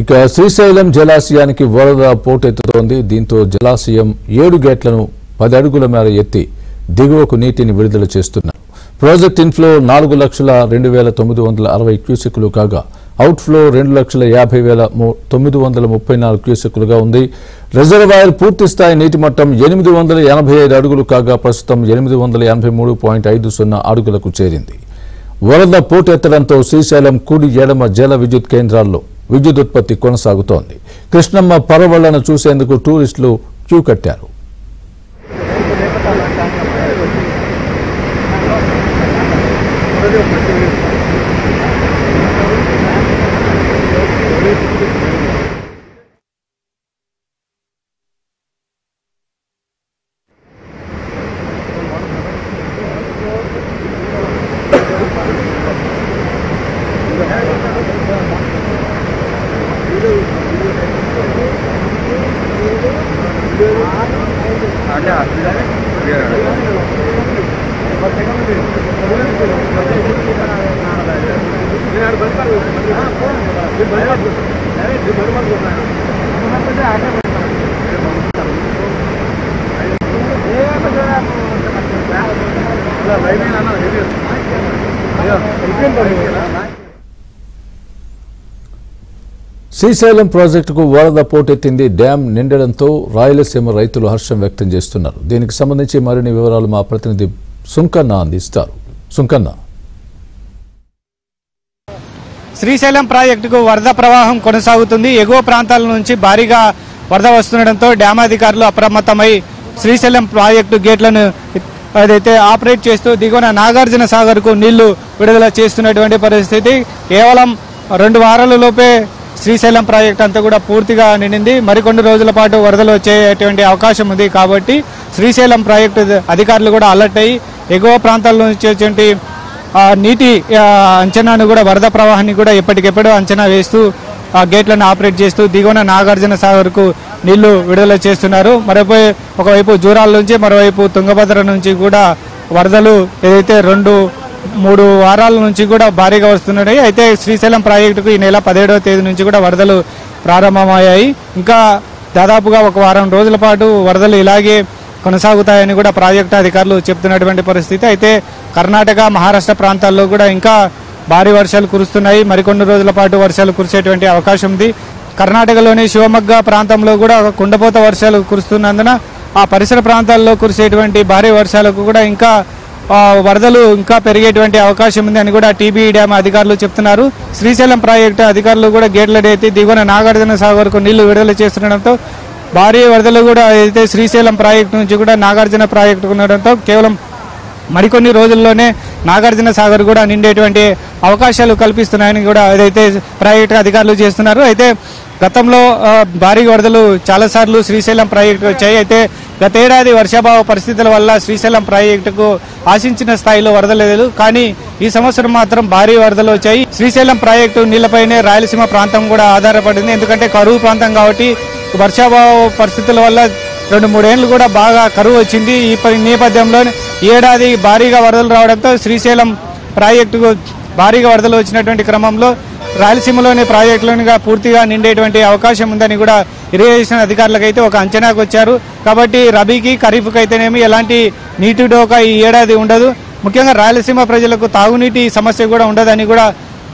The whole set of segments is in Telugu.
ఇక శ్రీశైలం జలాశయానికి వరద పోటెత్తుతోంది. దీంతో జలాశయం 7 గేట్లను 10 అడుగుల మేర ఎత్తి దిగువకు నీటిని విడుదల చేస్తున్నారు. ప్రాజెక్ట్ ఇన్ఫ్లో 4,02,960 క్యూసెక్కులు కాగా అవుట్ఫ్లో 2,50,934 క్యూసెక్కులుగా ఉంది. రిజర్వాయర్ పూర్తి స్థాయి నీటి మట్టం 885 అడుగులు కాగా ప్రస్తుతం 883.50 అడుగులకు చేరింది. వరద పోటెత్తడంతో శ్రీశైలం కుడి ఎడమ జల విద్యుత్ కేంద్రాల్లో విద్యుత్ ఉత్పత్తి కొనసాగుతోంది. కృష్ణమ్మ పరవళ్లను చూసేందుకు టూరిస్టులు క్యూ కట్టారు. శ్రీశైలం ప్రాజెక్టుకు వరద పోటెత్తింది. డ్యాం నిండడంతో రాయలసీమ రైతులు హర్షం వ్యక్తం చేస్తున్నారు. దీనికి సంబంధించి మరిన్ని వివరాలు మా ప్రతినిధి సుంకన్న అందిస్తారు. సుంకన్న, శ్రీశైలం ప్రాజెక్టుకు వరద ప్రవాహం కొనసాగుతుంది. ఎగువ ప్రాంతాల నుంచి భారీగా వరద వస్తుండటంతో డ్యాం అధికారులు అప్రమత్తమై శ్రీశైలం ప్రాజెక్టు గేట్లను ఏదైతే ఆపరేట్ చేస్తూ దిగువన నాగార్జున సాగర్కు నీళ్లు విడుదల చేస్తున్నటువంటి పరిస్థితి. కేవలం 2 వారాల లోపే శ్రీశైలం ప్రాజెక్టు అంతా కూడా పూర్తిగా నిండింది. మరికొన్ని రోజుల పాటు వరదలు వచ్చేటువంటి అవకాశం ఉంది. కాబట్టి శ్రీశైలం ప్రాజెక్టు అధికారులు కూడా అలర్ట్ అయ్యి ఎగువ ప్రాంతాల నుంచి వచ్చేటువంటి నీటి అంచనాను కూడా వరద ప్రవాహాన్ని కూడా ఎప్పటికెప్పుడు అంచనా వేస్తూ ఆ గేట్లను ఆపరేట్ చేస్తూ దిగువన నాగార్జున సాగర్కు నీళ్లు విడుదల చేస్తున్నారు. ఒకవైపు జూరాల నుంచి మరోవైపు తుంగభద్ర నుంచి కూడా వరదలు ఏదైతే 2-3 వారాల నుంచి కూడా భారీగా వస్తున్నాయి. అయితే శ్రీశైలం ప్రాజెక్టుకు ఈ నెల 17వ తేదీ నుంచి కూడా వరదలు ప్రారంభమయ్యాయి. ఇంకా దాదాపుగా 1 వారం రోజుల పాటు వరదలు ఇలాగే కొనసాగుతాయని కూడా ప్రాజెక్టు అధికారులు చెప్తున్నటువంటి పరిస్థితి. అయితే కర్ణాటక, మహారాష్ట్ర ప్రాంతాల్లో కూడా ఇంకా భారీ వర్షాలు కురుస్తున్నాయి. మరికొన్ని రోజుల పాటు వర్షాలు కురిసేటువంటి అవకాశం ఉంది. కర్ణాటకలోని శివమొగ్గ ప్రాంతంలో కూడా కుండపోత వర్షాలు కురుస్తున్నందున ఆ పరిసర ప్రాంతాల్లో కురిసేటువంటి భారీ వర్షాలకు కూడా ఇంకా వరదలు ఇంకా పెరిగేటువంటి అవకాశం ఉంది అని కూడా టీబీ డ్యామ్ అధికారులు చెప్తున్నారు. శ్రీశైలం ప్రాజెక్టు అధికారులు కూడా గేట్ల ఎత్తి దిగువన నాగార్జున సాగర్కు నీళ్లు విడుదల చేస్తుండటంతో భారీ వరదలు కూడా అయితే శ్రీశైలం ప్రాజెక్టు నుంచి కూడా నాగార్జున ప్రాజెక్టుకు ఉండడంతో కేవలం మరికొన్ని రోజుల్లోనే నాగార్జున సాగర్ కూడా నిండేటువంటి అవకాశాలు కల్పిస్తున్నాయని కూడా ఏదైతే ప్రాజెక్టు అధికారులు చేస్తున్నారు. అయితే గతంలో భారీ వరదలు చాలాసార్లు శ్రీశైలం ప్రాజెక్టుకు వచ్చాయి. అయితే గతేడాది వర్షాభావ పరిస్థితుల వల్ల శ్రీశైలం ప్రాజెక్టుకు ఆశించిన స్థాయిలో వరదలు లేదు. కానీ ఈ సంవత్సరం మాత్రం భారీ వరదలు వచ్చాయి. శ్రీశైలం ప్రాజెక్టు నీళ్లపైనే రాయలసీమ ప్రాంతం కూడా ఆధారపడింది. ఎందుకంటే కరువు ప్రాంతం కాబట్టి వర్షాభావ పరిస్థితుల వల్ల 2-3 ఏళ్లు కూడా బాగా కరువు వచ్చింది. ఈ నేపథ్యంలో ఈ ఏడాది భారీగా వరదలు రావడంతో శ్రీశైలం ప్రాజెక్టుకు భారీగా వరదలు వచ్చినటువంటి క్రమంలో రాయలసీమలోని ప్రాజెక్టులుగా పూర్తిగా నిండేటువంటి అవకాశం ఉందని కూడా ఇరిగేషన్ అధికారులకైతే ఒక అంచనాకు వచ్చారు. కాబట్టి రబీకి, ఖరీఫ్కి అయితేనేమి ఎలాంటి నీటి డోకా ఈ ఏడాది ఉండదు. ముఖ్యంగా రాయలసీమ ప్రజలకు తాగునీటి సమస్య కూడా ఉండదని కూడా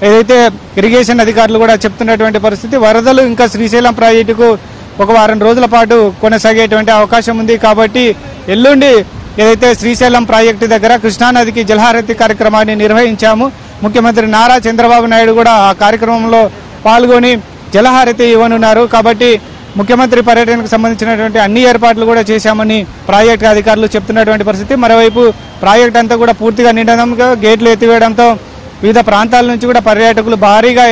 ఏదైతే ఇరిగేషన్ అధికారులు కూడా చెప్తున్నటువంటి పరిస్థితి. వరదలు ఇంకా శ్రీశైలం ప్రాజెక్టుకు 1 వారం రోజుల పాటు కొనసాగేటువంటి అవకాశం ఉంది. కాబట్టి ఎల్లుండి ఏదైతే శ్రీశైలం ప్రాజెక్టు దగ్గర కృష్ణానదికి జలహారతి కార్యక్రమాన్ని నిర్వహించాము. ముఖ్యమంత్రి నారా చంద్రబాబు నాయుడు కూడా ఆ కార్యక్రమంలో పాల్గొని జలహారతి ఇవ్వనున్నారు. కాబట్టి ముఖ్యమంత్రి పర్యటనకు సంబంధించినటువంటి అన్ని ఏర్పాట్లు కూడా చేశామని ప్రాజెక్టు అధికారులు చెప్తున్నటువంటి పరిస్థితి. మరోవైపు ప్రాజెక్టు అంతా కూడా పూర్తిగా నిండడంతో గేట్లు ఎత్తివేయడంతో వివిధ ప్రాంతాల నుంచి కూడా పర్యాటకులు భారీగా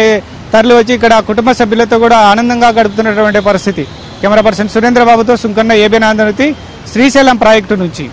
తరలి వచ్చి ఇక్కడ కుటుంబ సభ్యులతో కూడా ఆనందంగా గడుపుతున్నటువంటి పరిస్థితి. కెమెరా పర్సన్ సురేంద్రబాబుతో సుంకన్న, ఏబీఎన్ ఆంధ్రజ్యోతి, శ్రీశైలం ప్రాజెక్టు నుంచి.